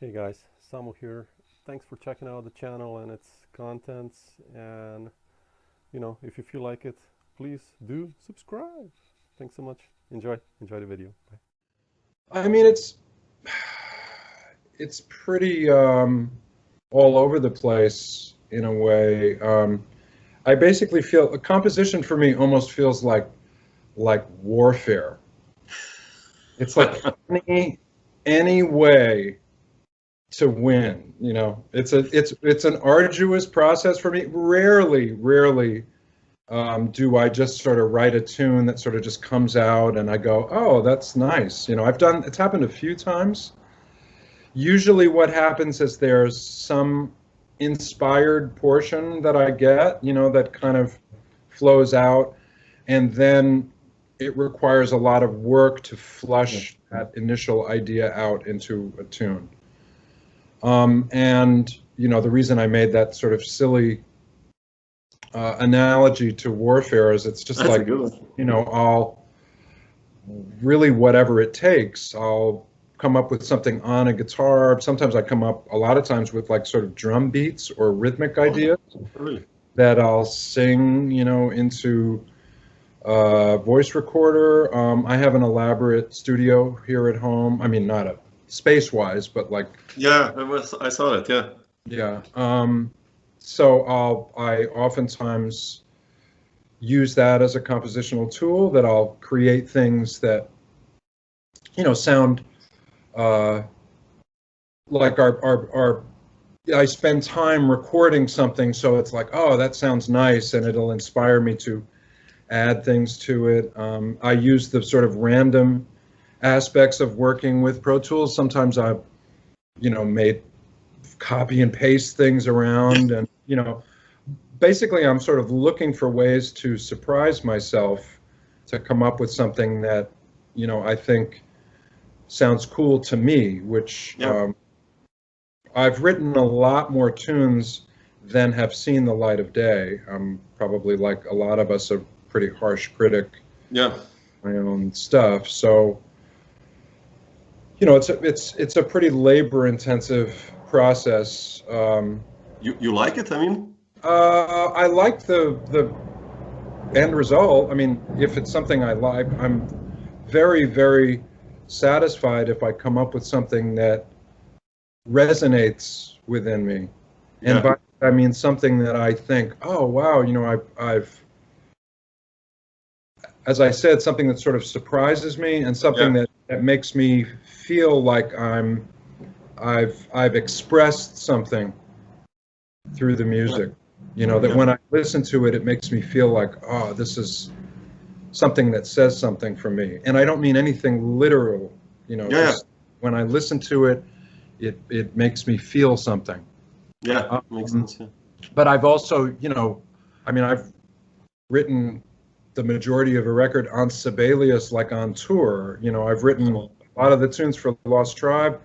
Hey guys, Samo here. Thanks for checking out the channel and its contents. And if you feel like it, please do subscribe. Thanks so much. Enjoy the video. Bye. I mean, it's pretty all over the place in a way. I basically feel a composition for me almost feels like warfare. It's like any way to win. It's an arduous process for me. Rarely do I just sort of write a tune that sort of just comes out and I go, oh, that's nice. It's happened a few times. Usually what happens is there's some inspired portion that I get, that kind of flows out, and then it requires a lot of work to flush that initial idea out into a tune. And the reason I made that sort of silly analogy to warfare is it's just That's like, I'll really, whatever it takes, I'll come up with something on a guitar. Sometimes I come up a lot of times with like sort of drum beats or rhythmic ideas that I'll sing, into a voice recorder. I have an elaborate studio here at home. I mean, not a space-wise, but like. Yeah, I saw it, yeah. Yeah. So I oftentimes use that as a compositional tool, that I'll create things that, sound like I spend time recording something, so it's like, oh, that sounds nice, and it'll inspire me to add things to it. I use the sort of random aspects of working with Pro Tools. Sometimes I've, made copy and paste things around, and basically I'm sort of looking for ways to surprise myself, to come up with something that I think sounds cool to me, which I've written a lot more tunes than have seen the light of day. I'm probably, like a lot of us, a pretty harsh critic. Yeah. My own stuff, so it's a pretty labor-intensive process. You like it? I mean, I like the end result. I mean, if it's something I like, I'm very, very satisfied if I come up with something that resonates within me. And by that I mean something that I think, oh wow, I've, as I said, something that sort of surprises me, and something that makes me feel like I've expressed something through the music. That when I listen to it, it makes me feel like, oh, this is something that says something for me. And I don't mean anything literal, just when I listen to it, it makes me feel something. Yeah, makes sense. Yeah. But I've also, I've written the majority of a record on Sibelius, like on tour. I've written a lot of the tunes for Lost Tribe,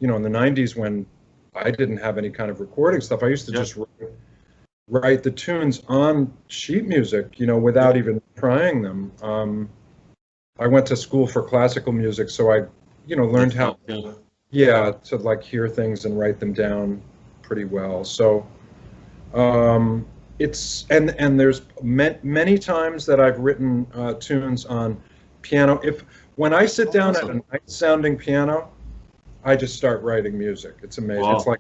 in the 90s when I didn't have any kind of recording stuff. I used to just write the tunes on sheet music, without even trying them. I went to school for classical music, so I, learned how, to like hear things and write them down pretty well. So it's, and there's many times that I've written tunes on piano. When I sit down at a nice sounding piano, I just start writing music. It's amazing. Wow. It's like,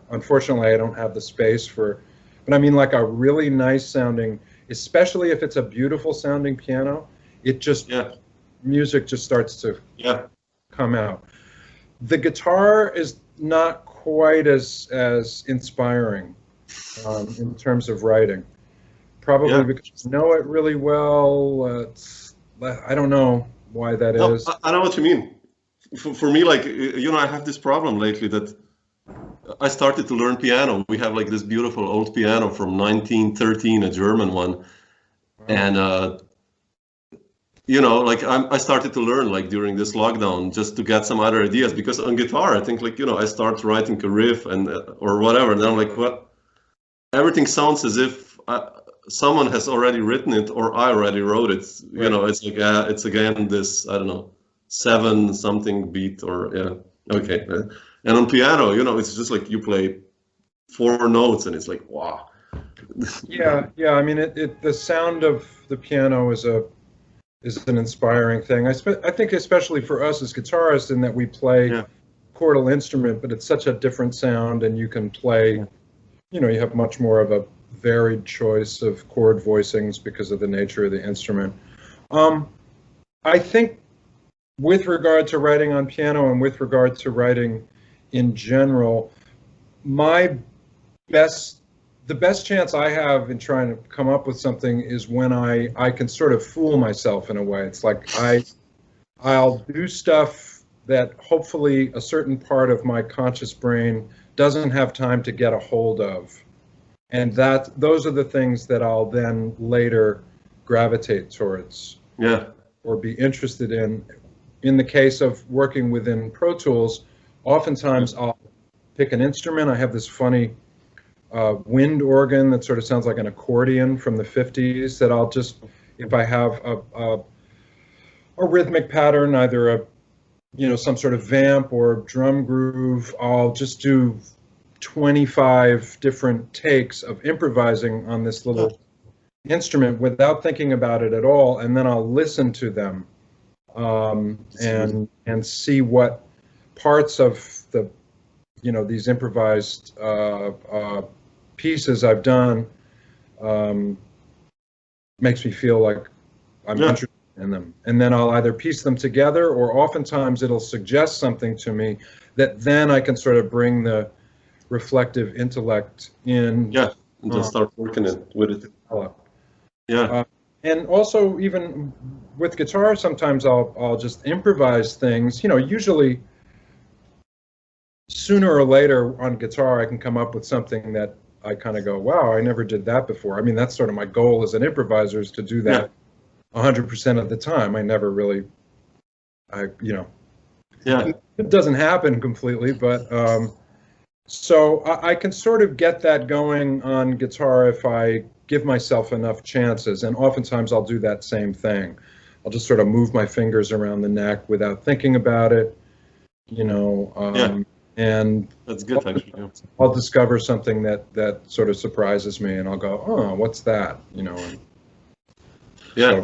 unfortunately I don't have the space for, but I mean, like a really nice sounding, especially if it's a beautiful sounding piano, it just, music just starts to come out. The guitar is not quite as inspiring in terms of writing. Probably because I know it really well. I don't know why that is. I know what you mean. For me, like, I have this problem lately that I started to learn piano. We have like this beautiful old piano from 1913, a German one. And, like I started to learn like during this lockdown just to get some other ideas, because on guitar, I think like, I start writing a riff and or whatever. And I'm like, what? Everything sounds as if someone has already written it or I already wrote it. It's like, it's again this, I don't know, 7 something beat or, okay. And on piano, you know, it's just like you play 4 notes and it's like, wow. Yeah. I mean, the sound of the piano is an inspiring thing. I think especially for us as guitarists, in that we play chordal instrument, but it's such a different sound, and you can play, you know, you have much more of a varied choice of chord voicings because of the nature of the instrument. I think with regard to writing on piano and with regard to writing in general, the best chance I have in trying to come up with something is when I can sort of fool myself in a way. It's like I'll do stuff that hopefully a certain part of my conscious brain doesn't have time to get a hold of. And those are the things that I'll then later gravitate towards. Yeah. Or be interested in. In the case of working within Pro Tools, oftentimes I'll pick an instrument. I have this funny wind organ that sort of sounds like an accordion from the 50s that I'll just, if I have a rhythmic pattern, either some sort of vamp or drum groove, I'll just do 25 different takes of improvising on this little instrument without thinking about it at all, and then I'll listen to them and see what parts of the these improvised pieces I've done makes me feel like I'm interested in them, and then I'll either piece them together, or oftentimes it'll suggest something to me that then I can sort of bring the reflective intellect in. Yeah, and just start working with it. Yeah. And also, even with guitar, sometimes I'll just improvise things. Usually sooner or later on guitar, I can come up with something that I kind of go, wow, I never did that before. I mean, that's sort of my goal as an improviser, is to do that 100% of the time. I never really, it doesn't happen completely, but so I can sort of get that going on guitar if I give myself enough chances, and oftentimes I'll do that same thing. I'll just sort of move my fingers around the neck without thinking about it, and that's good, actually. I'll discover something that sort of surprises me, and I'll go, oh, what's that? Yeah, so,